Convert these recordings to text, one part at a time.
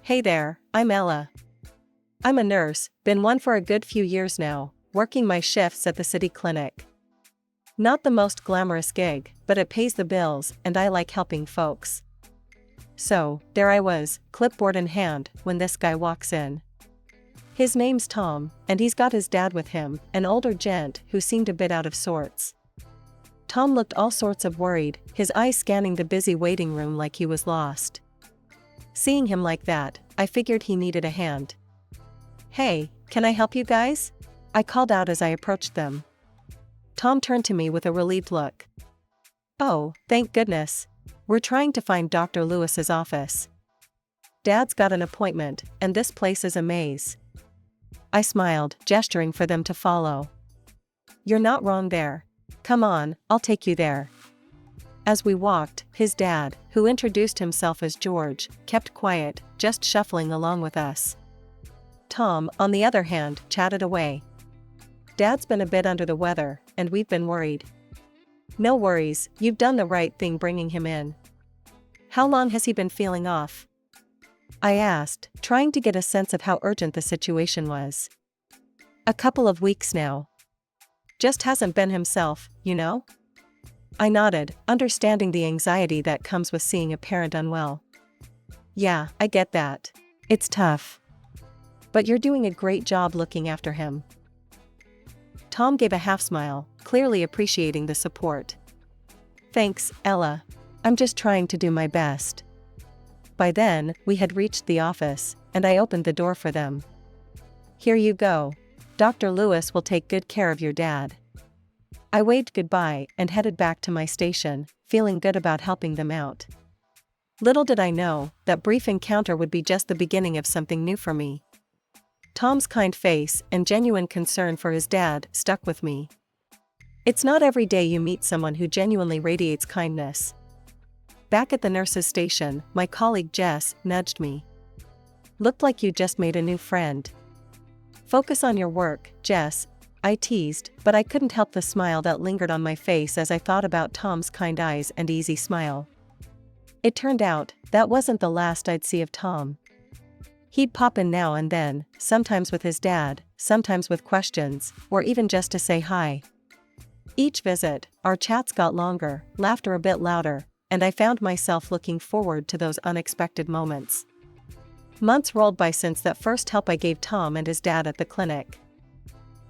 Hey there, I'm Ella. I'm a nurse, been one for a good few years now, working my shifts at the city clinic. Not the most glamorous gig, but it pays the bills and I like helping folks. So, there I was, clipboard in hand, when this guy walks in. His name's Tom, and he's got his dad with him, an older gent who seemed a bit out of sorts. Tom looked all sorts of worried, his eyes scanning the busy waiting room like he was lost. Seeing him like that, I figured he needed a hand. "Hey, can I help you guys?" I called out as I approached them. Tom turned to me with a relieved look. "Oh, thank goodness. We're trying to find Dr. Lewis's office. Dad's got an appointment, and this place is a maze." I smiled, gesturing for them to follow. "You're not wrong there. Come on, I'll take you there." As we walked, his dad, who introduced himself as George, kept quiet, just shuffling along with us. Tom, on the other hand, chatted away. "Dad's been a bit under the weather, and we've been worried." "No worries, you've done the right thing bringing him in. How long has he been feeling off?" I asked, trying to get a sense of how urgent the situation was. "A couple of weeks now. Just hasn't been himself, you know?" I nodded, understanding the anxiety that comes with seeing a parent unwell. "Yeah, I get that. It's tough. But you're doing a great job looking after him." Tom gave a half smile, clearly appreciating the support. "Thanks, Ella. I'm just trying to do my best." By then, we had reached the office, and I opened the door for them. "Here you go. Dr. Lewis will take good care of your dad." I waved goodbye and headed back to my station, feeling good about helping them out. Little did I know, that brief encounter would be just the beginning of something new for me. Tom's kind face and genuine concern for his dad stuck with me. It's not every day you meet someone who genuinely radiates kindness. Back at the nurse's station, my colleague Jess nudged me. "Looked like you just made a new friend." "Focus on your work, Jess," I teased, but I couldn't help the smile that lingered on my face as I thought about Tom's kind eyes and easy smile. It turned out, that wasn't the last I'd see of Tom. He'd pop in now and then, sometimes with his dad, sometimes with questions, or even just to say hi. Each visit, our chats got longer, laughter a bit louder, and I found myself looking forward to those unexpected moments. Months rolled by since that first help I gave Tom and his dad at the clinic.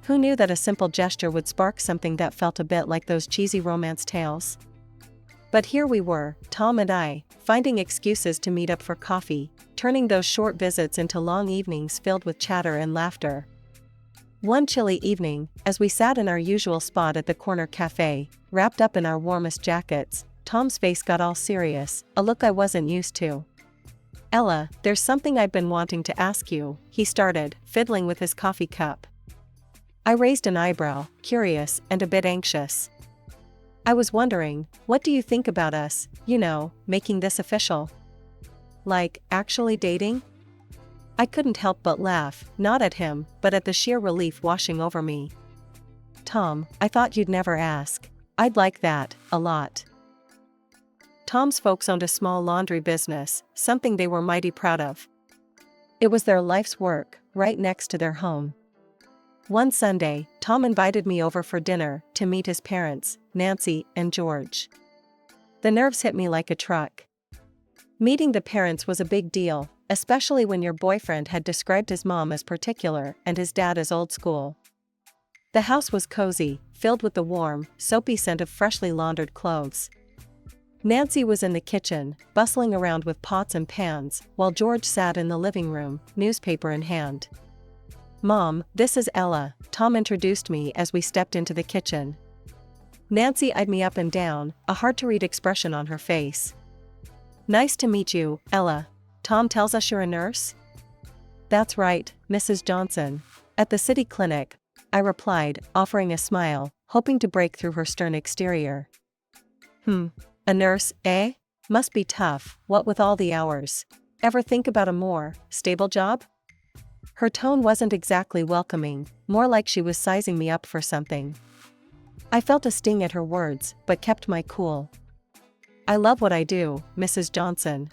Who knew that a simple gesture would spark something that felt a bit like those cheesy romance tales? But here we were, Tom and I, finding excuses to meet up for coffee, turning those short visits into long evenings filled with chatter and laughter. One chilly evening, as we sat in our usual spot at the corner cafe, wrapped up in our warmest jackets, Tom's face got all serious, a look I wasn't used to. "Ella, there's something I've been wanting to ask you," he started, fiddling with his coffee cup. I raised an eyebrow, curious and a bit anxious. "I was wondering, what do you think about us, making this official? Like, actually dating?" I couldn't help but laugh, not at him, but at the sheer relief washing over me. "Tom, I thought you'd never ask. I'd like that, a lot." Tom's folks owned a small laundry business, something they were mighty proud of. It was their life's work, right next to their home. One Sunday, Tom invited me over for dinner to meet his parents, Nancy and George. The nerves hit me like a truck. Meeting the parents was a big deal, especially when your boyfriend had described his mom as particular and his dad as old school. The house was cozy, filled with the warm, soapy scent of freshly laundered clothes. Nancy was in the kitchen, bustling around with pots and pans, while George sat in the living room, newspaper in hand. "Mom, this is Ella," Tom introduced me as we stepped into the kitchen. Nancy eyed me up and down, a hard-to-read expression on her face. "Nice to meet you, Ella. Tom tells us you're a nurse?" "That's right, Mrs. Johnson. At the city clinic," I replied, offering a smile, hoping to break through her stern exterior. A nurse, eh? Must be tough, what with all the hours. Ever think about a more stable job?" Her tone wasn't exactly welcoming, more like she was sizing me up for something. I felt a sting at her words, but kept my cool. "I love what I do, Mrs. Johnson.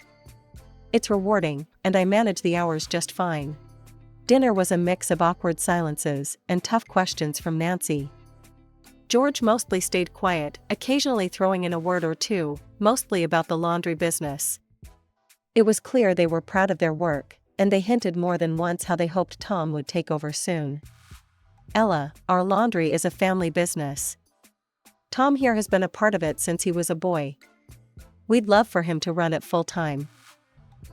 It's rewarding, and I manage the hours just fine. Dinner was a mix of awkward silences and tough questions from Nancy. George mostly stayed quiet, occasionally throwing in a word or two, mostly about the laundry business. It was clear they were proud of their work, and they hinted more than once how they hoped Tom would take over soon. Ella, our laundry is a family business. Tom here has been a part of it since he was a boy. We'd love for him to run it full-time.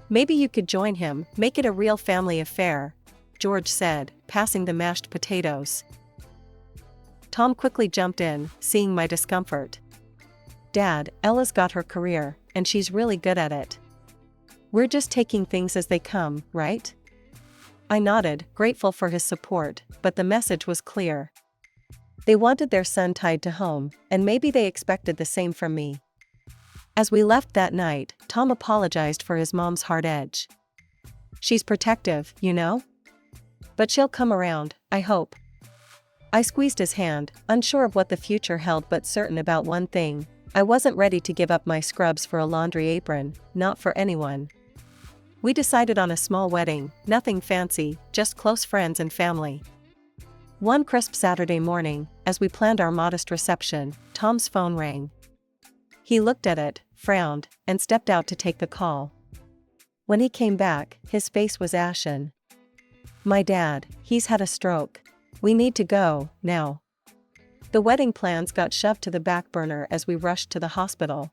Maybe you could join him, make it a real family affair, George said, passing the mashed potatoes. Tom quickly jumped in, seeing my discomfort. Dad, Ella's got her career, and she's really good at it. We're just taking things as they come, right? I nodded, grateful for his support, but the message was clear. They wanted their son tied to home, and maybe they expected the same from me. As we left that night, Tom apologized for his mom's hard edge. She's protective, you know? But she'll come around, I hope. I squeezed his hand, unsure of what the future held but certain about one thing: I wasn't ready to give up my scrubs for a laundry apron, not for anyone. We decided on a small wedding, nothing fancy, just close friends and family. One crisp Saturday morning, as we planned our modest reception, Tom's phone rang. He looked at it, frowned, and stepped out to take the call. When he came back, his face was ashen. My dad, he's had a stroke. We need to go, now. The wedding plans got shoved to the back burner as we rushed to the hospital.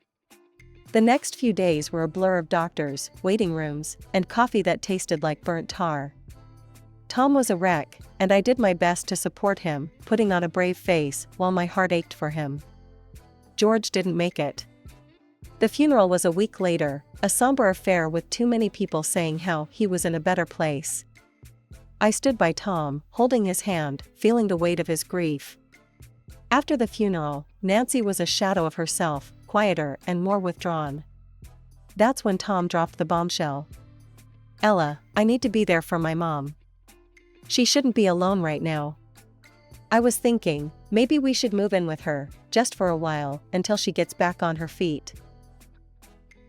The next few days were a blur of doctors, waiting rooms, and coffee that tasted like burnt tar. Tom was a wreck, and I did my best to support him, putting on a brave face while my heart ached for him. George didn't make it. The funeral was a week later, a somber affair with too many people saying how he was in a better place. I stood by Tom, holding his hand, feeling the weight of his grief. After the funeral, Nancy was a shadow of herself, quieter and more withdrawn. That's when Tom dropped the bombshell. Ella, I need to be there for my mom. She shouldn't be alone right now. I was thinking, maybe we should move in with her, just for a while, until she gets back on her feet.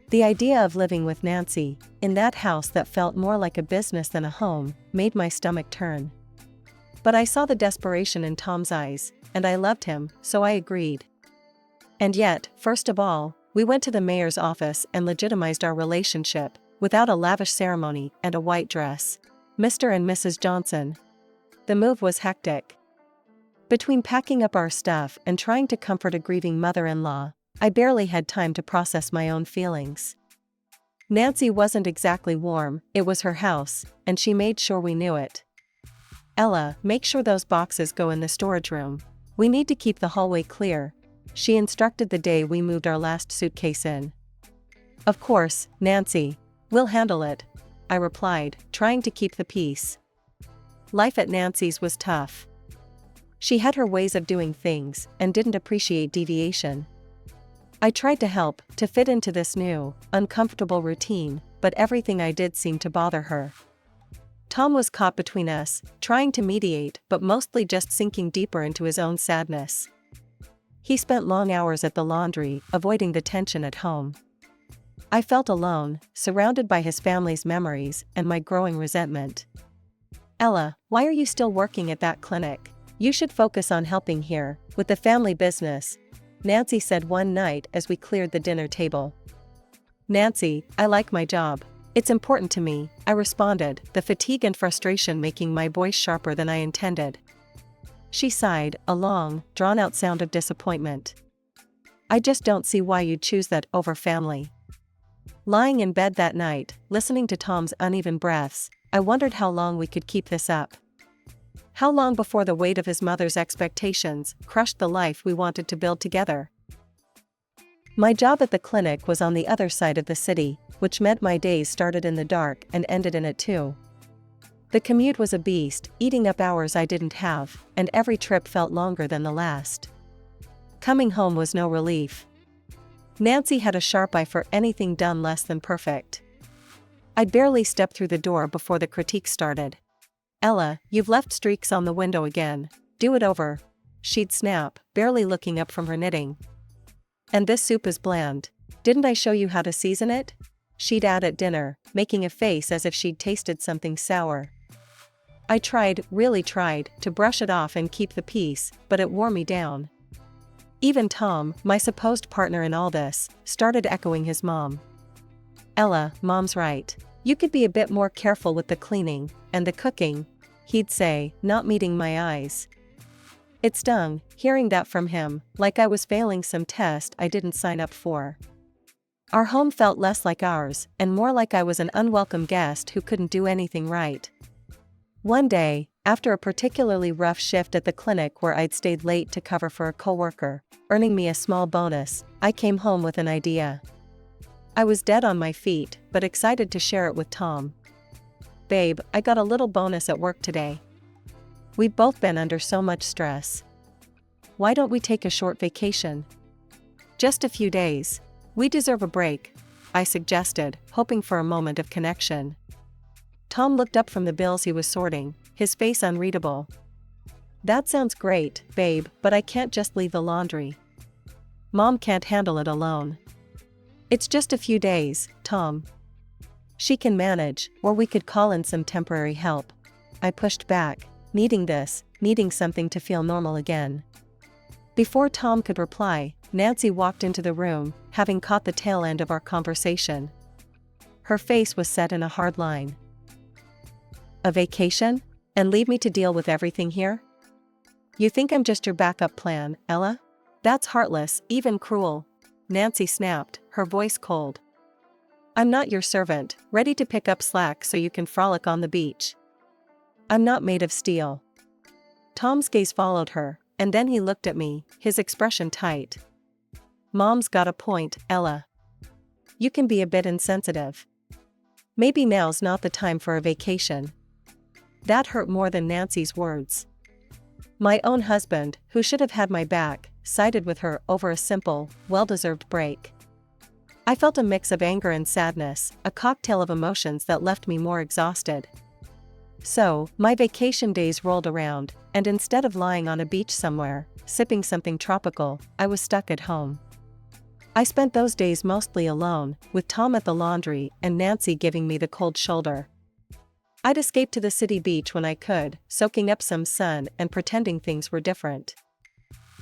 The idea of living with Nancy, in that house that felt more like a business than a home, made my stomach turn. But I saw the desperation in Tom's eyes, and I loved him, so I agreed. And yet, first of all, we went to the mayor's office and legitimized our relationship, without a lavish ceremony and a white dress. Mr. and Mrs. Johnson. The move was hectic. Between packing up our stuff and trying to comfort a grieving mother-in-law, I barely had time to process my own feelings. Nancy wasn't exactly warm, it was her house, and she made sure we knew it. Ella, make sure those boxes go in the storage room. We need to keep the hallway clear, she instructed the day we moved our last suitcase in. Of course, Nancy. We'll handle it, I replied, trying to keep the peace. Life at Nancy's was tough. She had her ways of doing things, and didn't appreciate deviation. I tried to help, to fit into this new, uncomfortable routine, but everything I did seemed to bother her. Tom was caught between us, trying to mediate but mostly just sinking deeper into his own sadness. He spent long hours at the laundry, avoiding the tension at home. I felt alone, surrounded by his family's memories and my growing resentment. Ella, why are you still working at that clinic? You should focus on helping here, with the family business, Nancy said one night as we cleared the dinner table. Nancy, I like my job. It's important to me, I responded, the fatigue and frustration making my voice sharper than I intended. She sighed, a long, drawn-out sound of disappointment. I just don't see why you'd choose that over family. Lying in bed that night, listening to Tom's uneven breaths, I wondered how long we could keep this up. How long before the weight of his mother's expectations crushed the life we wanted to build together? My job at the clinic was on the other side of the city, which meant my days started in the dark and ended in it too. The commute was a beast, eating up hours I didn't have, and every trip felt longer than the last. Coming home was no relief. Nancy had a sharp eye for anything done less than perfect. I'd barely stepped through the door before the critique started. Ella, you've left streaks on the window again. Do it over. She'd snap, barely looking up from her knitting. And this soup is bland. Didn't I show you how to season it? she'd add at dinner, making a face as if she'd tasted something sour. I really tried, to brush it off and keep the peace, but it wore me down. Even Tom, my supposed partner in all this, started echoing his mom. "Ella, Mom's right. You could be a bit more careful with the cleaning and the cooking," he'd say, not meeting my eyes. It stung, hearing that from him, like I was failing some test I didn't sign up for. Our home felt less like ours, and more like I was an unwelcome guest who couldn't do anything right. One day, after a particularly rough shift at the clinic where I'd stayed late to cover for a coworker, earning me a small bonus, I came home with an idea. I was dead on my feet, but excited to share it with Tom. "Babe, I got a little bonus at work today. We've both been under so much stress. Why don't we take a short vacation? Just a few days. We deserve a break," I suggested, hoping for a moment of connection. Tom looked up from the bills he was sorting, his face unreadable. "That sounds great, babe, but I can't just leave the laundry. Mom can't handle it alone." "It's just a few days, Tom. She can manage, or we could call in some temporary help," I pushed back, needing something to feel normal again. Before Tom could reply, Nancy walked into the room, having caught the tail end of our conversation. Her face was set in a hard line. "A vacation? And leave me to deal with everything here? You think I'm just your backup plan, Ella? That's heartless, even cruel," Nancy snapped, her voice cold. "I'm not your servant, ready to pick up slack so you can frolic on the beach. I'm not made of steel." Tom's gaze followed her, and then he looked at me, his expression tight. "Mom's got a point, Ella. You can be a bit insensitive. Maybe now's not the time for a vacation." That hurt more than Nancy's words. My own husband, who should have had my back, sided with her over a simple, well-deserved break. I felt a mix of anger and sadness, a cocktail of emotions that left me more exhausted. So, my vacation days rolled around, and instead of lying on a beach somewhere, sipping something tropical, I was stuck at home. I spent those days mostly alone, with Tom at the laundry and Nancy giving me the cold shoulder. I'd escape to the city beach when I could, soaking up some sun and pretending things were different.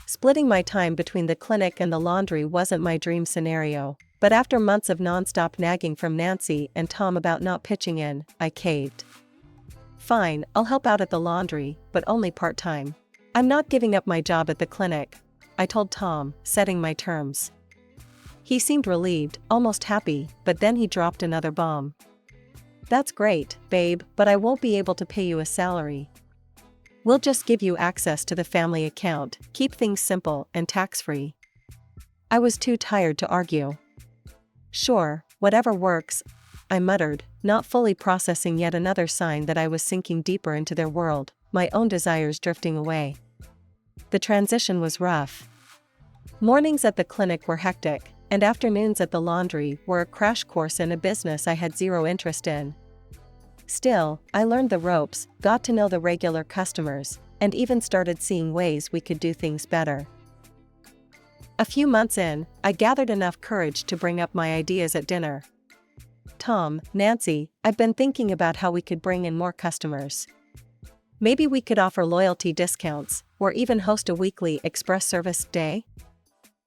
Splitting my time between the clinic and the laundry wasn't my dream scenario, but after months of nonstop nagging from Nancy and Tom about not pitching in, I caved. "Fine, I'll help out at the laundry, but only part-time. I'm not giving up my job at the clinic," I told Tom, setting my terms. He seemed relieved, almost happy, but then he dropped another bomb. "That's great, babe, but I won't be able to pay you a salary. We'll just give you access to the family account, keep things simple and tax-free." I was too tired to argue. "Sure, whatever works," I muttered, not fully processing yet another sign that I was sinking deeper into their world, my own desires drifting away. The transition was rough. Mornings at the clinic were hectic, and afternoons at the laundry were a crash course in a business I had zero interest in. Still, I learned the ropes, got to know the regular customers, and even started seeing ways we could do things better. A few months in, I gathered enough courage to bring up my ideas at dinner. "Tom, Nancy, I've been thinking about how we could bring in more customers. Maybe we could offer loyalty discounts, or even host a weekly express service day?"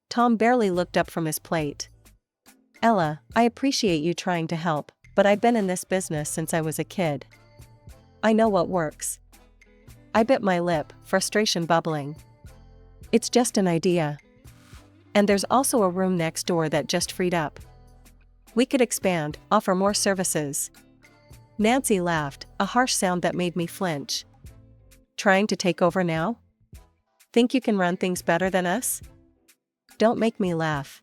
Tom barely looked up from his plate. "Ella, I appreciate you trying to help, but I've been in this business since I was a kid. I know what works." I bit my lip, frustration bubbling. "It's just an idea. And there's also a room next door that just freed up. We could expand, offer more services." Nancy laughed, a harsh sound that made me flinch. "Trying to take over now? Think you can run things better than us? Don't make me laugh."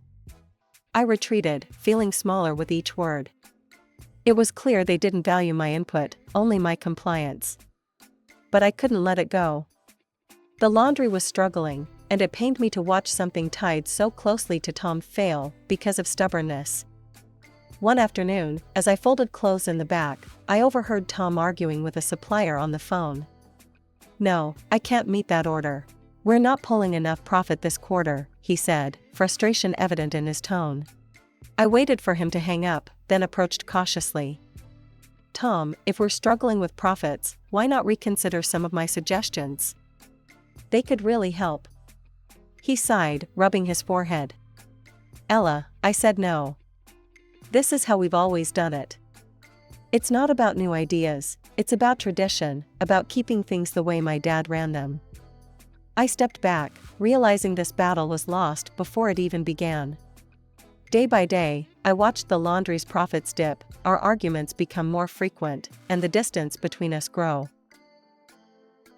I retreated, feeling smaller with each word. It was clear they didn't value my input, only my compliance. But I couldn't let it go. The laundry was struggling, and it pained me to watch something tied so closely to Tom fail because of stubbornness. One afternoon, as I folded clothes in the back, I overheard Tom arguing with a supplier on the phone. "No, I can't meet that order. We're not pulling enough profit this quarter," he said, frustration evident in his tone. I waited for him to hang up, then approached cautiously. Tom, if we're struggling with profits, why not reconsider some of my suggestions? They could really help. He sighed, rubbing his forehead. Ella, I said no. This is how we've always done it. It's not about new ideas, it's about tradition, about keeping things the way my dad ran them. I stepped back, realizing this battle was lost before it even began. Day by day, I watched the laundry's profits dip, our arguments become more frequent, and the distance between us grow.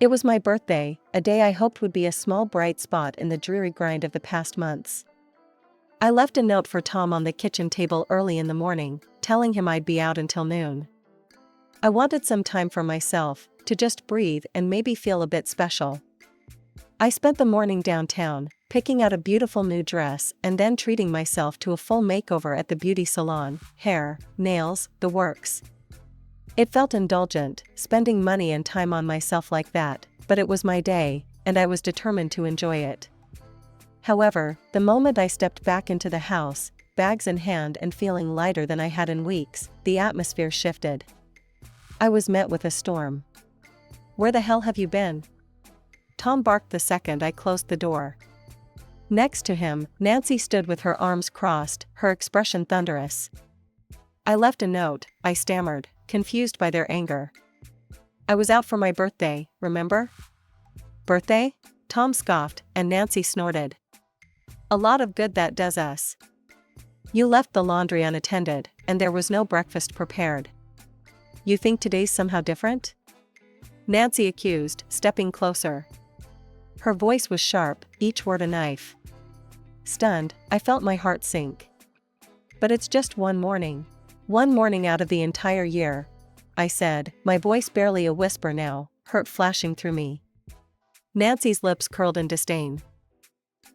It was my birthday, a day I hoped would be a small bright spot in the dreary grind of the past months. I left a note for Tom on the kitchen table early in the morning, telling him I'd be out until noon. I wanted some time for myself, to just breathe and maybe feel a bit special. I spent the morning downtown, picking out a beautiful new dress and then treating myself to a full makeover at the beauty salon, hair, nails, the works. It felt indulgent, spending money and time on myself like that, but it was my day, and I was determined to enjoy it. However, the moment I stepped back into the house, bags in hand and feeling lighter than I had in weeks, the atmosphere shifted. I was met with a storm. Where the hell have you been? Tom barked the second I closed the door. Next to him, Nancy stood with her arms crossed, her expression thunderous. I left a note, I stammered, confused by their anger. I was out for my birthday, remember? Birthday? Tom scoffed, and Nancy snorted. A lot of good that does us. You left the laundry unattended, and there was no breakfast prepared. You think today's somehow different? Nancy accused, stepping closer. Her voice was sharp, each word a knife. Stunned, I felt my heart sink. But it's just one morning. One morning out of the entire year, I said, my voice barely a whisper now, hurt flashing through me. Nancy's lips curled in disdain.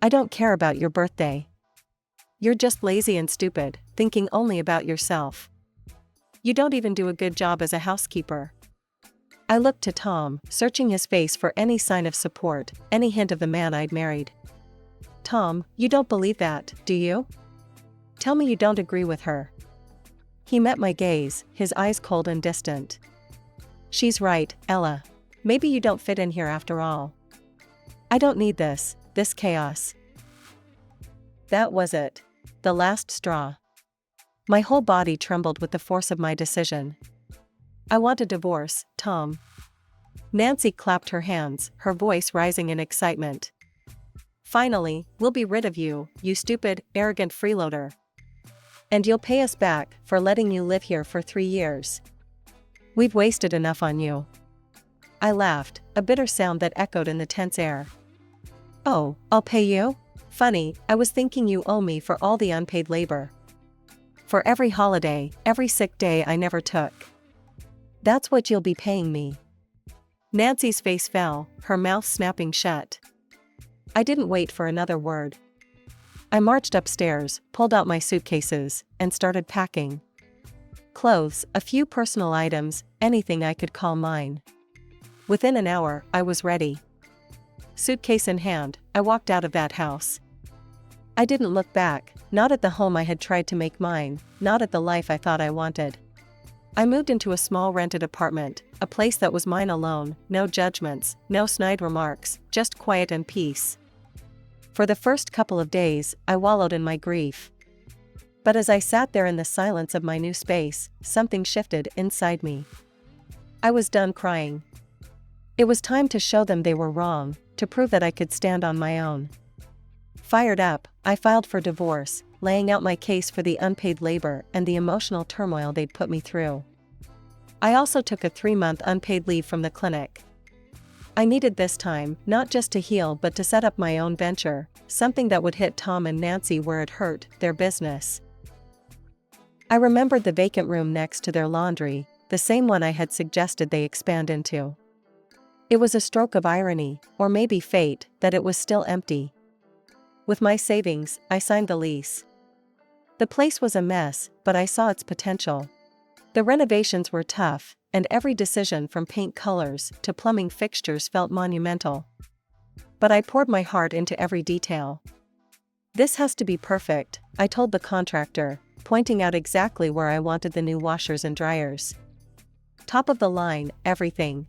I don't care about your birthday. You're just lazy and stupid, thinking only about yourself. You don't even do a good job as a housekeeper. I looked to Tom, searching his face for any sign of support, any hint of the man I'd married. Tom, you don't believe that, do you? Tell me you don't agree with her. He met my gaze, his eyes cold and distant. She's right, Ella. Maybe you don't fit in here after all. I don't need this chaos. That was it. The last straw. My whole body trembled with the force of my decision. I want a divorce, Tom. Nancy clapped her hands, her voice rising in excitement. Finally, we'll be rid of you, you stupid, arrogant freeloader. And you'll pay us back for letting you live here for 3 years. We've wasted enough on you. I laughed, a bitter sound that echoed in the tense air. Oh, I'll pay you? Funny, I was thinking you owe me for all the unpaid labor. For every holiday, every sick day I never took. That's what you'll be paying me. Nancy's face fell, her mouth snapping shut. I didn't wait for another word. I marched upstairs, pulled out my suitcases, and started packing. Clothes, a few personal items, anything I could call mine. Within an hour, I was ready. Suitcase in hand, I walked out of that house. I didn't look back, not at the home I had tried to make mine, not at the life I thought I wanted. I moved into a small rented apartment, a place that was mine alone, no judgments, no snide remarks, just quiet and peace. For the first couple of days, I wallowed in my grief. But as I sat there in the silence of my new space, something shifted inside me. I was done crying. It was time to show them they were wrong, to prove that I could stand on my own. Fired up, I filed for divorce, laying out my case for the unpaid labor and the emotional turmoil they'd put me through. I also took a 3-month unpaid leave from the clinic. I needed this time, not just to heal but to set up my own venture, something that would hit Tom and Nancy where it hurt, their business. I remembered the vacant room next to their laundry, the same one I had suggested they expand into. It was a stroke of irony, or maybe fate, that it was still empty. With my savings, I signed the lease. The place was a mess, but I saw its potential. The renovations were tough, and every decision from paint colors to plumbing fixtures felt monumental. But I poured my heart into every detail. This has to be perfect, I told the contractor, pointing out exactly where I wanted the new washers and dryers. Top of the line, everything.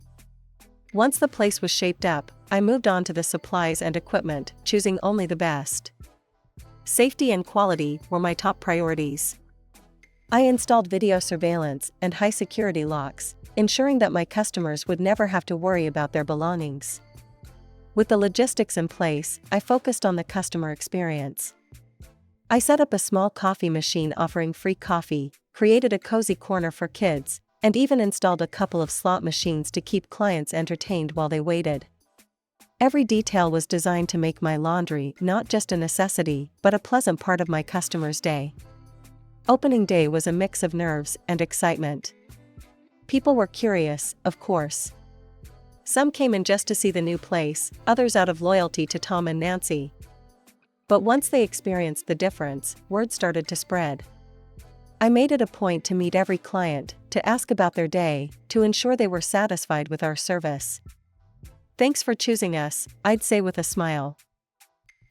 Once the place was shaped up, I moved on to the supplies and equipment, choosing only the best. Safety and quality were my top priorities. I installed video surveillance and high security locks, ensuring that my customers would never have to worry about their belongings. With the logistics in place, I focused on the customer experience. I set up a small coffee machine offering free coffee, created a cozy corner for kids, and even installed a couple of slot machines to keep clients entertained while they waited. Every detail was designed to make my laundry not just a necessity, but a pleasant part of my customers' day. Opening day was a mix of nerves and excitement. People were curious, of course. Some came in just to see the new place, others out of loyalty to Tom and Nancy. But once they experienced the difference, word started to spread. I made it a point to meet every client, to ask about their day, to ensure they were satisfied with our service. "Thanks for choosing us," I'd say with a smile.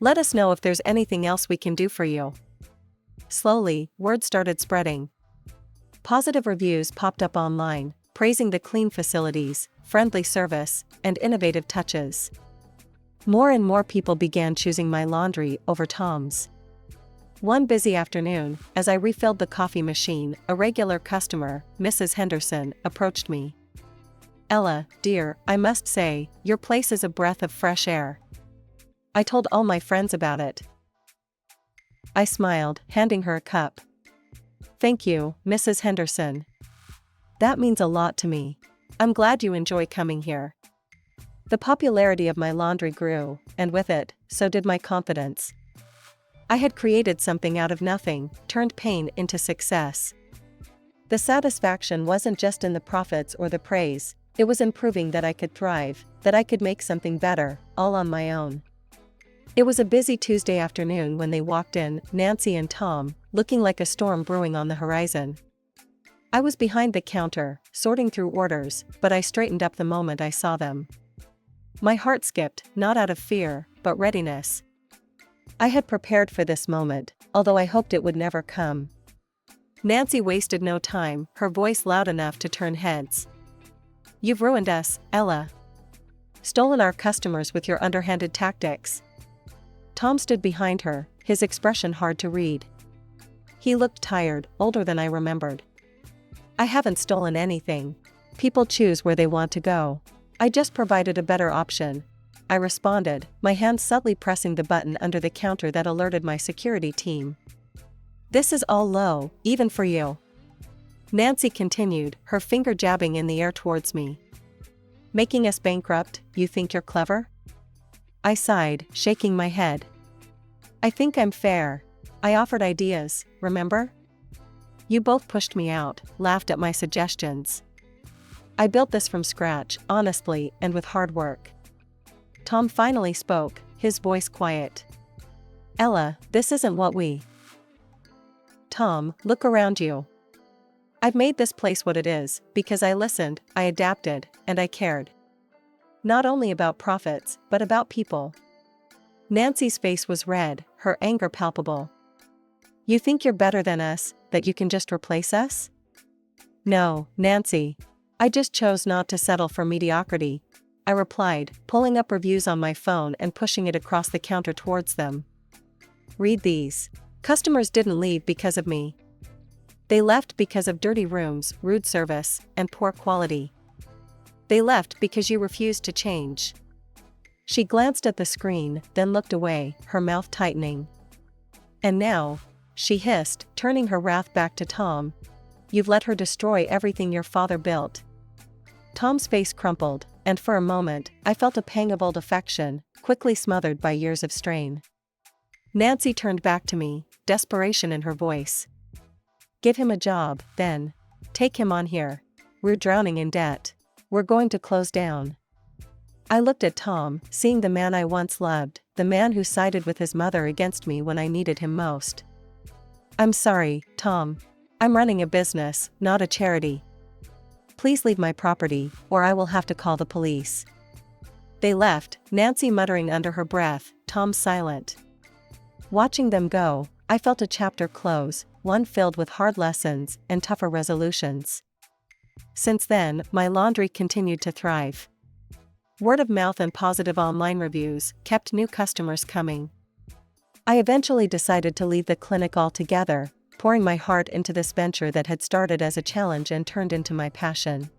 "Let us know if there's anything else we can do for you." Slowly, word started spreading. Positive reviews popped up online, praising the clean facilities, friendly service, and innovative touches. More and more people began choosing my laundry over Tom's. One busy afternoon, as I refilled the coffee machine, a regular customer, Mrs. Henderson, approached me. "Ella, dear, I must say, your place is a breath of fresh air. I told all my friends about it." I smiled, handing her a cup. "Thank you, Mrs. Henderson. That means a lot to me. I'm glad you enjoy coming here." The popularity of my laundry grew, and with it, so did my confidence. I had created something out of nothing, turned pain into success. The satisfaction wasn't just in the profits or the praise, it was in proving that I could thrive, that I could make something better, all on my own. It was a busy Tuesday afternoon when they walked in, Nancy and Tom, looking like a storm brewing on the horizon. I was behind the counter, sorting through orders, but I straightened up the moment I saw them. My heart skipped, not out of fear, but readiness. I had prepared for this moment, although I hoped it would never come. Nancy wasted no time, her voice loud enough to turn heads. "You've ruined us, Ella. Stolen our customers with your underhanded tactics." Tom stood behind her, his expression hard to read. He looked tired, older than I remembered. "I haven't stolen anything. People choose where they want to go. I just provided a better option," I responded, my hand subtly pressing the button under the counter that alerted my security team. "This is all low, even for you," Nancy continued, her finger jabbing in the air towards me. "Making us bankrupt, you think you're clever?" I sighed, shaking my head. "I think I'm fair. I offered ideas, remember? You both pushed me out, laughed at my suggestions. I built this from scratch, honestly, and with hard work." Tom finally spoke, his voice quiet. "Ella, this isn't what we..." "Tom, look around you. I've made this place what it is, because I listened, I adapted, and I cared. Not only about profits, but about people." Nancy's face was red, her anger palpable. "You think you're better than us, that you can just replace us?" "No, Nancy. I just chose not to settle for mediocrity," I replied, pulling up reviews on my phone and pushing it across the counter towards them. "Read these. Customers didn't leave because of me. They left because of dirty rooms, rude service, and poor quality. They left because you refused to change." She glanced at the screen, then looked away, her mouth tightening. "And now," she hissed, turning her wrath back to Tom, "you've let her destroy everything your father built." Tom's face crumpled, and for a moment, I felt a pang of old affection, quickly smothered by years of strain. Nancy turned back to me, desperation in her voice. "Give him a job, then. Take him on here. We're drowning in debt. We're going to close down." I looked at Tom, seeing the man I once loved, the man who sided with his mother against me when I needed him most. "I'm sorry, Tom. I'm running a business, not a charity. Please leave my property, or I will have to call the police." They left, Nancy muttering under her breath, Tom silent. Watching them go, I felt a chapter close, one filled with hard lessons and tougher resolutions. Since then, my laundry continued to thrive. Word of mouth and positive online reviews kept new customers coming. I eventually decided to leave the clinic altogether, pouring my heart into this venture that had started as a challenge and turned into my passion.